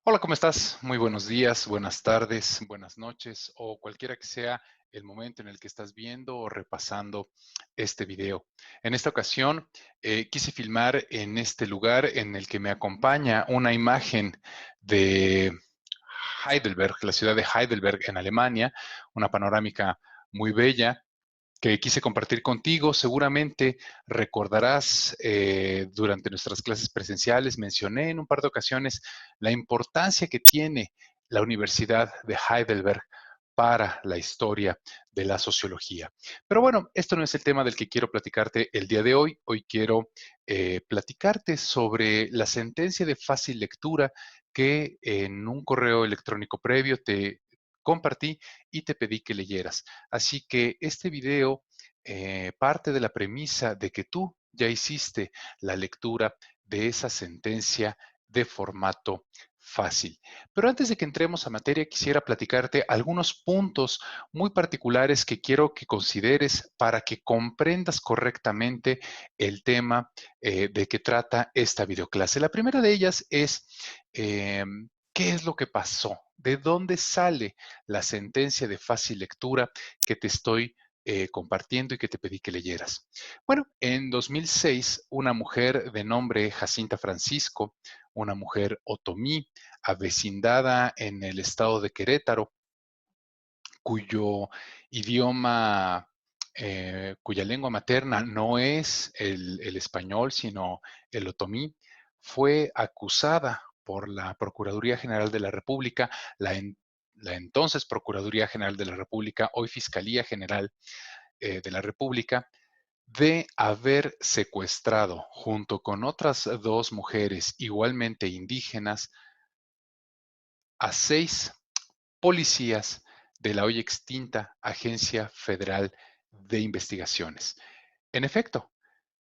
Hola, ¿cómo estás? Muy buenos días, buenas tardes, buenas noches o cualquiera que sea el momento en el que estás viendo o repasando este video. En esta ocasión quise filmar en este lugar en el que me acompaña una imagen de Heidelberg, la ciudad de Heidelberg en Alemania, una panorámica muy bella que quise compartir contigo. Seguramente recordarás durante nuestras clases presenciales, mencioné en un par de ocasiones la importancia que tiene la Universidad de Heidelberg para la historia de la sociología. Pero bueno, esto no es el tema del que quiero platicarte el día de hoy. Hoy quiero platicarte sobre la sentencia de fácil lectura que en un correo electrónico previo te compartí y te pedí que leyeras. Así que este video parte de la premisa de que tú ya hiciste la lectura de esa sentencia de formato fácil. Pero antes de que entremos a materia, quisiera platicarte algunos puntos muy particulares que quiero que consideres para que comprendas correctamente el tema de que trata esta videoclase. La primera de ellas es ¿qué es lo que pasó? ¿De dónde sale la sentencia de fácil lectura que te estoy compartiendo y que te pedí que leyeras? Bueno, en 2006, una mujer de nombre Jacinta Francisco, una mujer otomí, avecindada en el estado de Querétaro, cuyo idioma, cuya lengua materna no es el español, sino el otomí, fue acusada por la Procuraduría General de la República, la entonces Procuraduría General de la República, hoy Fiscalía General de la República, de haber secuestrado junto con otras dos mujeres igualmente indígenas a 6 policías de la hoy extinta Agencia Federal de Investigaciones. En efecto,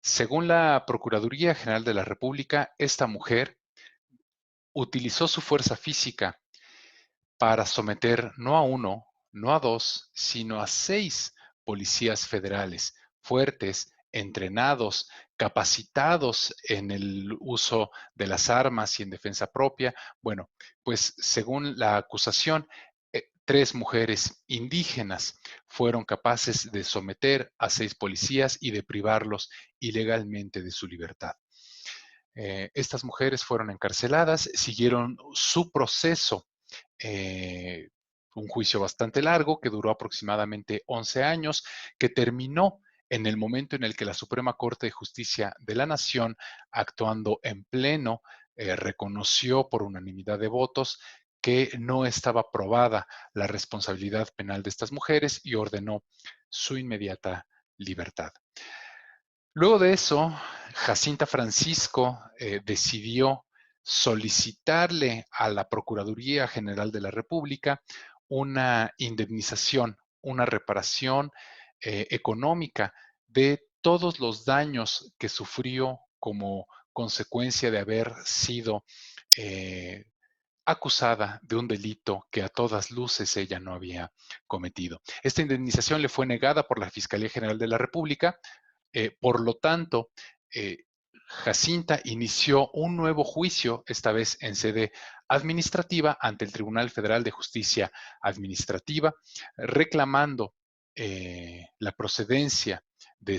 según la Procuraduría General de la República, esta mujer utilizó su fuerza física para someter no a uno, no a dos, sino a 6 policías federales fuertes, entrenados, capacitados en el uso de las armas y en defensa propia. Bueno, pues según la acusación, 3 mujeres indígenas fueron capaces de someter a 6 policías y de privarlos ilegalmente de su libertad. Estas mujeres fueron encarceladas, siguieron su proceso, eh, un juicio bastante largo que duró aproximadamente 11 años, que terminó en el momento en el que la Suprema Corte de Justicia de la Nación, actuando en pleno, reconoció por unanimidad de votos que no estaba probada la responsabilidad penal de estas mujeres y ordenó su inmediata libertad. Luego de eso, Jacinta Francisco decidió solicitarle a la Procuraduría General de la República una indemnización, una reparación económica de todos los daños que sufrió como consecuencia de haber sido eh, acusada de un delito que a todas luces ella no había cometido. Esta indemnización le fue negada por la Fiscalía General de la República. Por lo tanto, eh, Jacinta inició un nuevo juicio, esta vez en sede administrativa, ante el Tribunal Federal de Justicia Administrativa, reclamando la procedencia de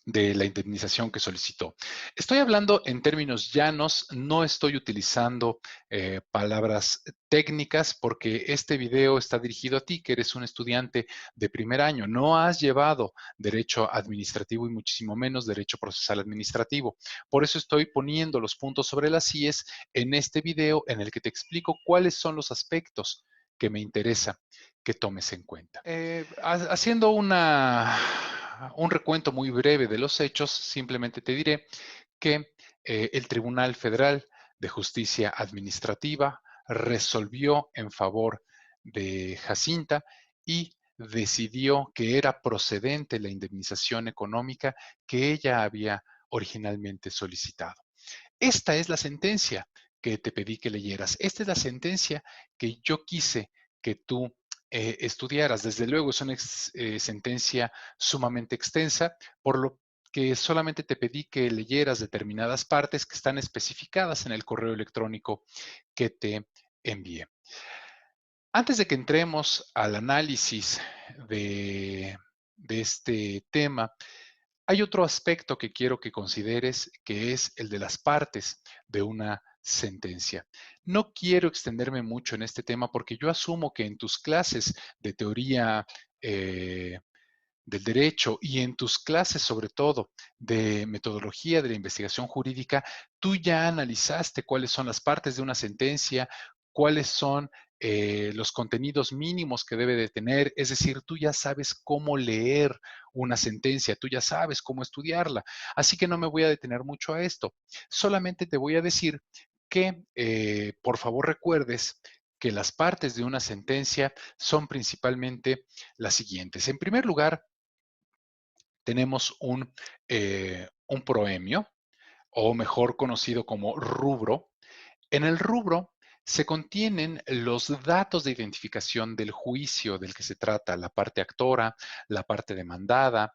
de la indemnización que solicitó. Estoy hablando en términos llanos, no estoy utilizando palabras técnicas porque este video está dirigido a ti, que eres un estudiante de primer año. No has llevado derecho administrativo y muchísimo menos derecho procesal administrativo. Por eso estoy poniendo los puntos sobre las IES en este video en el que te explico cuáles son los aspectos que me interesa que tomes en cuenta. Haciendo un recuento muy breve de los hechos, simplemente te diré que el Tribunal Federal de Justicia Administrativa resolvió en favor de Jacinta y decidió que era procedente la indemnización económica que ella había originalmente solicitado. Esta es la sentencia que te pedí que leyeras. Esta es la sentencia que yo quise que tú estudiaras. Desde luego es una sentencia sumamente extensa, por lo que solamente te pedí que leyeras determinadas partes que están especificadas en el correo electrónico que te envié. Antes de que entremos al análisis de este tema, hay otro aspecto que quiero que consideres, que es el de las partes de una sentencia. No quiero extenderme mucho en este tema porque yo asumo que en tus clases de teoría del derecho y en tus clases, sobre todo, de metodología de la investigación jurídica, tú ya analizaste cuáles son las partes de una sentencia, cuáles son los contenidos mínimos que debe de tener, es decir, tú ya sabes cómo leer una sentencia, tú ya sabes cómo estudiarla, así que no me voy a detener mucho a esto, solamente te voy a decir que por favor recuerdes que las partes de una sentencia son principalmente las siguientes. En primer lugar, tenemos un proemio, o mejor conocido como rubro. En el rubro se contienen los datos de identificación del juicio del que se trata, la parte actora, la parte demandada,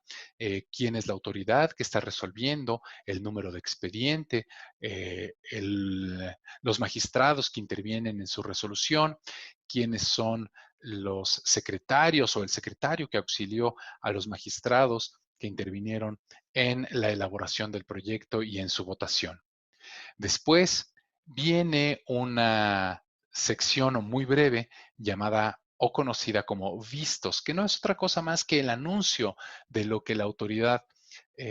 quién es la autoridad que está resolviendo, el número de expediente, los magistrados que intervienen en su resolución, quiénes son los secretarios o el secretario que auxilió a los magistrados que intervinieron en la elaboración del proyecto y en su votación. Después viene una sección muy breve llamada o conocida como vistos, que no es otra cosa más que el anuncio de lo que la autoridad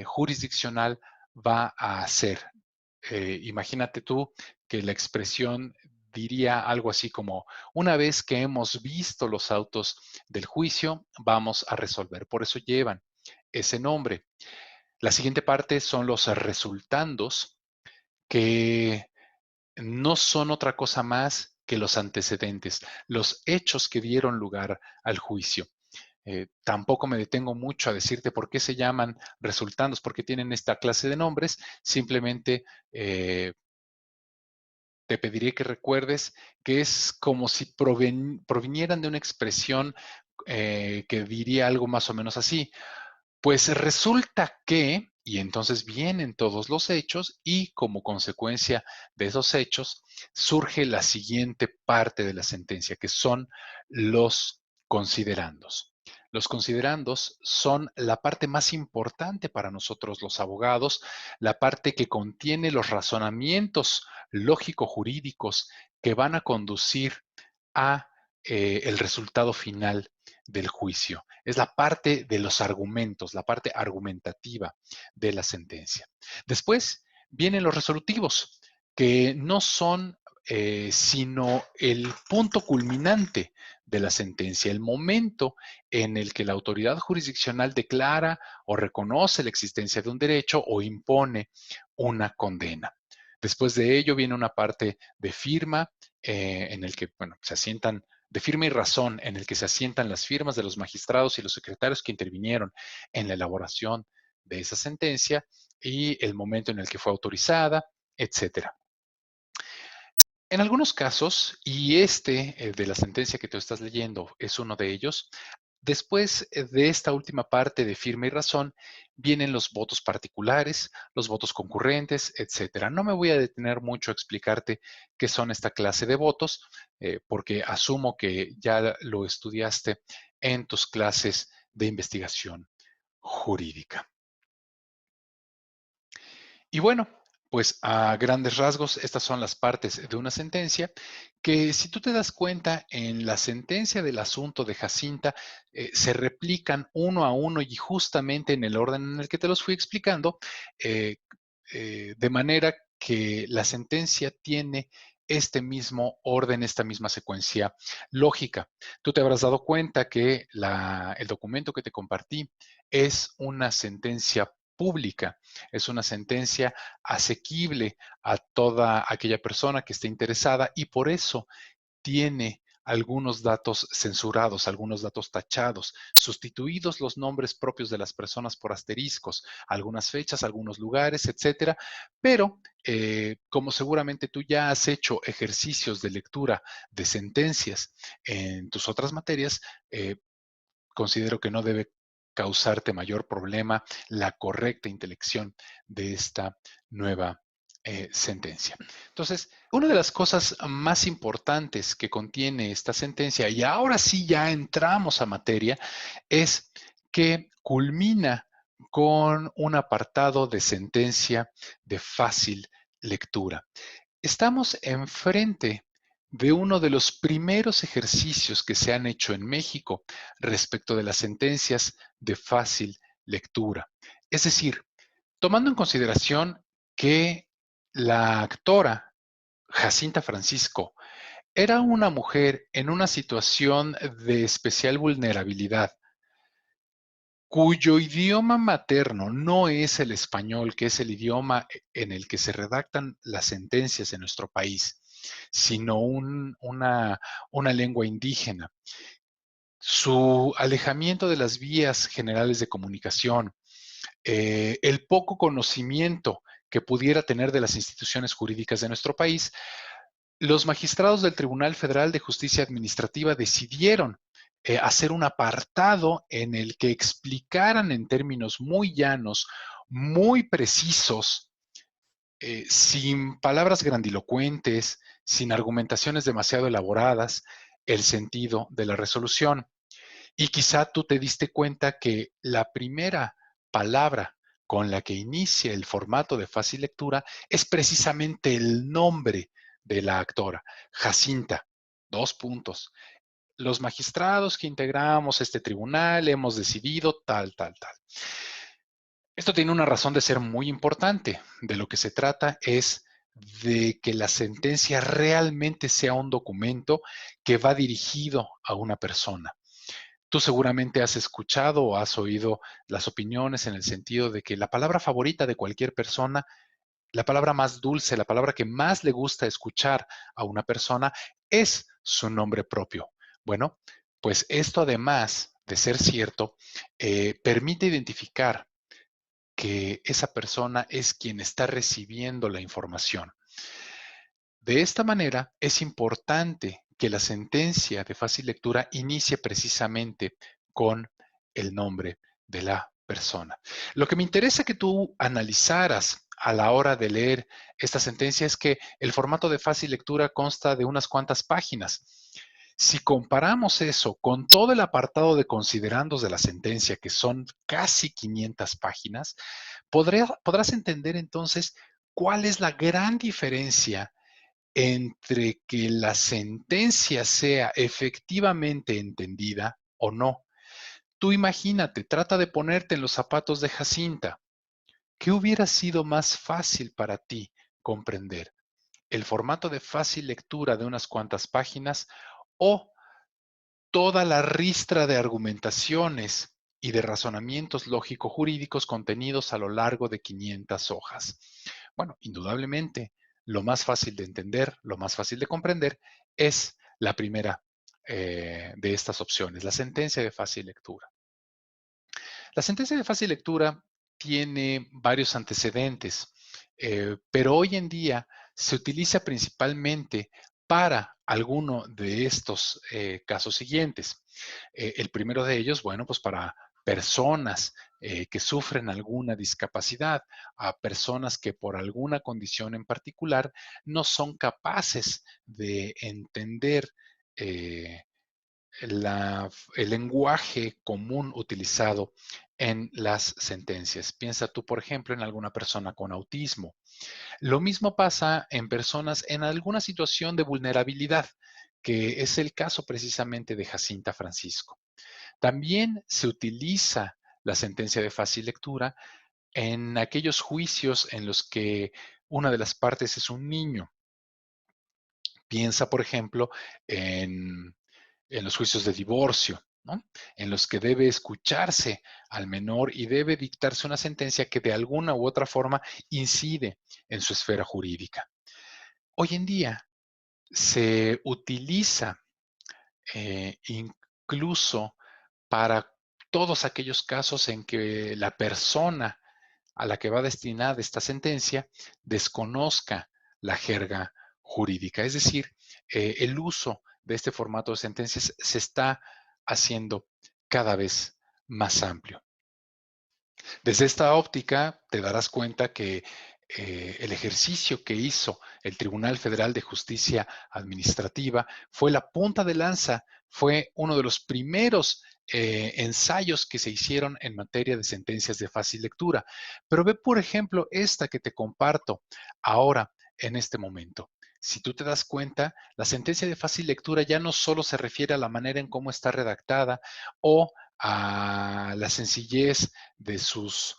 jurisdiccional va a hacer. Imagínate tú que la expresión diría algo así como, una vez que hemos visto los autos del juicio, vamos a resolver. Por eso llevan ese nombre. La siguiente parte son los resultandos, que no son otra cosa más que los antecedentes, los hechos que dieron lugar al juicio. Tampoco me detengo mucho a decirte por qué se llaman resultandos, porque tienen esta clase de nombres. Simplemente te pediré que recuerdes que es como si provinieran de una expresión que diría algo más o menos así. Pues resulta que, y entonces vienen todos los hechos y como consecuencia de esos hechos surge la siguiente parte de la sentencia, que son los considerandos. Los considerandos son la parte más importante para nosotros los abogados, la parte que contiene los razonamientos lógico-jurídicos que van a conducir a el resultado final del juicio. Es la parte de los argumentos, la parte argumentativa de la sentencia. Después vienen los resolutivos, que no son sino el punto culminante de la sentencia, el momento en el que la autoridad jurisdiccional declara o reconoce la existencia de un derecho o impone una condena. Después de ello viene una parte de firma en el que bueno, se asientan de firma y razón, en el que se asientan las firmas de los magistrados y los secretarios que intervinieron en la elaboración de esa sentencia y el momento en el que fue autorizada, etcétera. En algunos casos, y este de la sentencia que tú estás leyendo es uno de ellos, después de esta última parte de firma y razón, vienen los votos particulares, los votos concurrentes, etcétera. No me voy a detener mucho a explicarte qué son esta clase de votos, porque asumo que ya lo estudiaste en tus clases de investigación jurídica. Y bueno, pues a grandes rasgos, estas son las partes de una sentencia que si tú te das cuenta en la sentencia del asunto de Jacinta, se replican uno a uno y justamente en el orden en el que te los fui explicando, eh, de manera que la sentencia tiene este mismo orden, esta misma secuencia lógica. Tú te habrás dado cuenta que el documento que te compartí es una sentencia pública, es una sentencia asequible a toda aquella persona que esté interesada y por eso tiene algunos datos censurados, algunos datos tachados, sustituidos los nombres propios de las personas por asteriscos, algunas fechas, algunos lugares, etcétera. Pero como seguramente tú ya has hecho ejercicios de lectura de sentencias en tus otras materias, considero que no debe causarte mayor problema la correcta intelección de esta nueva sentencia. Entonces, una de las cosas más importantes que contiene esta sentencia, y ahora sí ya entramos a materia, es que culmina con un apartado de sentencia de fácil lectura. Estamos enfrente de uno de los primeros ejercicios que se han hecho en México respecto de las sentencias de fácil lectura. Es decir, tomando en consideración que la actora Jacinta Francisco era una mujer en una situación de especial vulnerabilidad, cuyo idioma materno no es el español, que es el idioma en el que se redactan las sentencias en nuestro país, sino una lengua indígena. Su alejamiento de las vías generales de comunicación, el poco conocimiento que pudiera tener de las instituciones jurídicas de nuestro país, los magistrados del Tribunal Federal de Justicia Administrativa decidieron hacer un apartado en el que explicaran en términos muy llanos, muy precisos, sin palabras grandilocuentes, sin argumentaciones demasiado elaboradas, el sentido de la resolución. Y quizá tú te diste cuenta que la primera palabra con la que inicia el formato de fácil lectura es precisamente el nombre de la actora, Jacinta. Dos puntos. Los magistrados que integramos este tribunal hemos decidido tal, tal, tal. Esto tiene una razón de ser muy importante. De lo que se trata es de que la sentencia realmente sea un documento que va dirigido a una persona. Tú seguramente has escuchado o has oído las opiniones en el sentido de que la palabra favorita de cualquier persona, la palabra más dulce, la palabra que más le gusta escuchar a una persona es su nombre propio. Bueno, pues esto además de ser cierto, permite identificar que esa persona es quien está recibiendo la información. De esta manera, es importante que la sentencia de fácil lectura inicie precisamente con el nombre de la persona. Lo que me interesa que tú analizaras a la hora de leer esta sentencia es que el formato de fácil lectura consta de unas cuantas páginas. Si comparamos eso con todo el apartado de considerandos de la sentencia, que son casi 500 páginas, podrás entender entonces cuál es la gran diferencia entre que la sentencia sea efectivamente entendida o no. Tú imagínate, trata de ponerte en los zapatos de Jacinta. ¿Qué hubiera sido más fácil para ti comprender? ¿El formato de fácil lectura de unas cuantas páginas o toda la ristra de argumentaciones y de razonamientos lógico-jurídicos contenidos a lo largo de 500 hojas? Bueno, indudablemente, lo más fácil de entender, lo más fácil de comprender es la primera de estas opciones, la sentencia de fácil lectura. La sentencia de fácil lectura tiene varios antecedentes, pero hoy en día se utiliza principalmente para alguno de estos casos siguientes. El primero de ellos, bueno, pues para personas que sufren alguna discapacidad, a personas que por alguna condición en particular no son capaces de entender eh, el lenguaje común utilizado en las sentencias. Piensa tú, por ejemplo, en alguna persona con autismo. Lo mismo pasa en personas en alguna situación de vulnerabilidad, que es el caso precisamente de Jacinta Francisco. También se utiliza la sentencia de fácil lectura en aquellos juicios en los que una de las partes es un niño. Piensa, por ejemplo, en los juicios de divorcio, ¿no? En los que debe escucharse al menor y debe dictarse una sentencia que de alguna u otra forma incide en su esfera jurídica. Hoy en día se utiliza incluso para todos aquellos casos en que la persona a la que va destinada esta sentencia desconozca la jerga jurídica. Es decir, el uso de este formato de sentencias se está haciendo cada vez más amplio. Desde esta óptica, te darás cuenta que el ejercicio que hizo el Tribunal Federal de Justicia Administrativa fue la punta de lanza, fue uno de los primeros ensayos que se hicieron en materia de sentencias de fácil lectura. Pero ve, por ejemplo, esta que te comparto ahora, en este momento. Si tú te das cuenta, la sentencia de fácil lectura ya no solo se refiere a la manera en cómo está redactada o a la sencillez de sus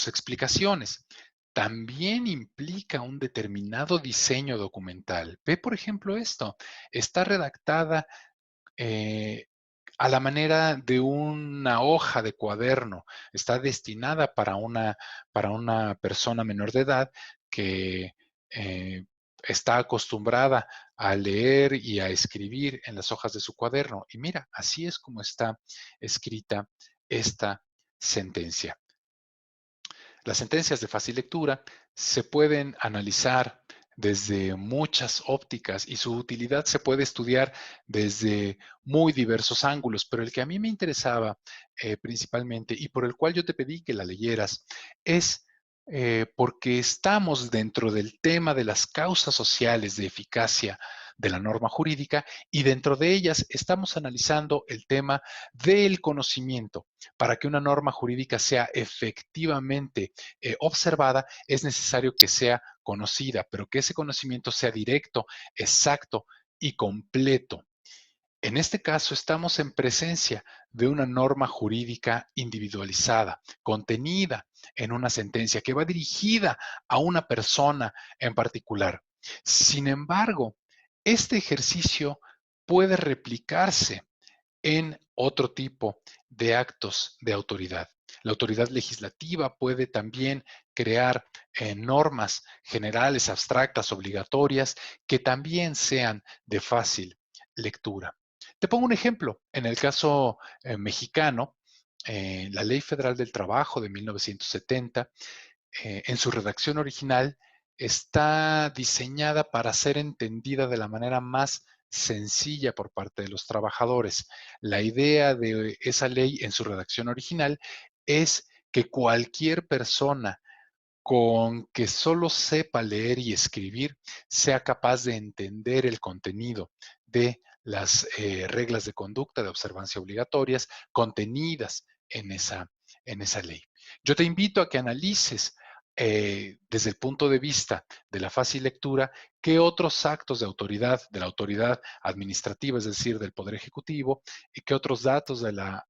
explicaciones. También implica un determinado diseño documental. Ve, por ejemplo, esto. Está redactada eh, a la manera de una hoja de cuaderno. Está destinada para una persona menor de edad que eh, está acostumbrada a leer y a escribir en las hojas de su cuaderno. Y mira, así es como está escrita esta sentencia. Las sentencias de fácil lectura se pueden analizar desde muchas ópticas y su utilidad se puede estudiar desde muy diversos ángulos, pero el que a mí me interesaba principalmente y por el cual yo te pedí que la leyeras es porque estamos dentro del tema de las causas sociales de eficacia de la norma jurídica y dentro de ellas estamos analizando el tema del conocimiento. Para que una norma jurídica sea efectivamente observada, es necesario que sea conocida, pero que ese conocimiento sea directo, exacto y completo. En este caso, estamos en presencia de una norma jurídica individualizada, contenida en una sentencia que va dirigida a una persona en particular. Sin embargo, este ejercicio puede replicarse en otro tipo de actos de autoridad. La autoridad legislativa puede también crear normas generales, abstractas, obligatorias, que también sean de fácil lectura. Te pongo un ejemplo. En el caso mexicano, la Ley Federal del Trabajo de 1970, en su redacción original, está diseñada para ser entendida de la manera más sencilla por parte de los trabajadores. La idea de esa ley en su redacción original es que cualquier persona con que solo sepa leer y escribir sea capaz de entender el contenido de las reglas de conducta de observancia obligatorias contenidas en esa ley. Yo te invito a que analices desde el punto de vista de la fácil lectura, qué otros actos de la autoridad administrativa, es decir, del Poder Ejecutivo, y qué otros actos de la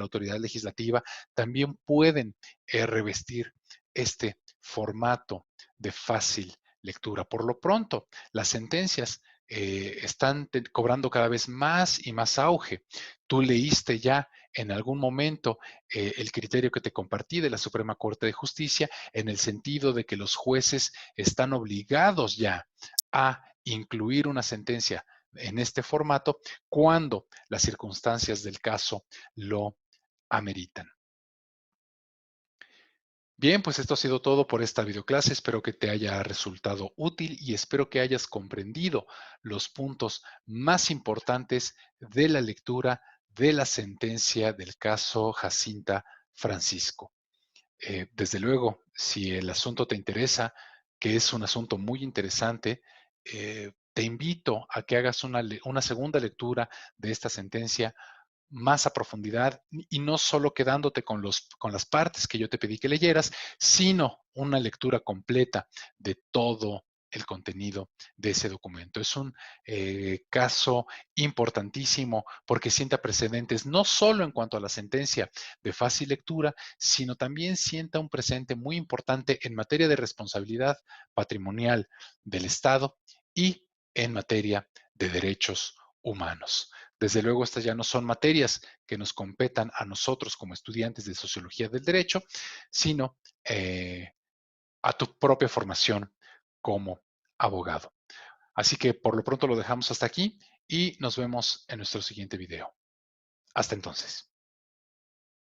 autoridad legislativa también pueden revestir este formato de fácil lectura. Por lo pronto, las sentencias están cobrando cada vez más y más auge. Tú leíste ya en algún momento el criterio que te compartí de la Suprema Corte de Justicia en el sentido de que los jueces están obligados ya a incluir una sentencia en este formato cuando las circunstancias del caso lo ameritan. Bien, pues esto ha sido todo por esta videoclase. Espero que te haya resultado útil y espero que hayas comprendido los puntos más importantes de la lectura de la sentencia del caso Jacinta Francisco. Desde luego, si el asunto te interesa, que es un asunto muy interesante, te invito a que hagas una segunda lectura de esta sentencia más a profundidad y no solo quedándote con las partes que yo te pedí que leyeras, sino una lectura completa de todo el contenido de ese documento. Es un caso importantísimo porque sienta precedentes no solo en cuanto a la sentencia de fácil lectura, sino también sienta un precedente muy importante en materia de responsabilidad patrimonial del Estado y en materia de derechos humanos. Desde luego, estas ya no son materias que nos competan a nosotros como estudiantes de sociología del derecho, sino a tu propia formación como abogado. Así que por lo pronto lo dejamos hasta aquí y nos vemos en nuestro siguiente video. Hasta entonces.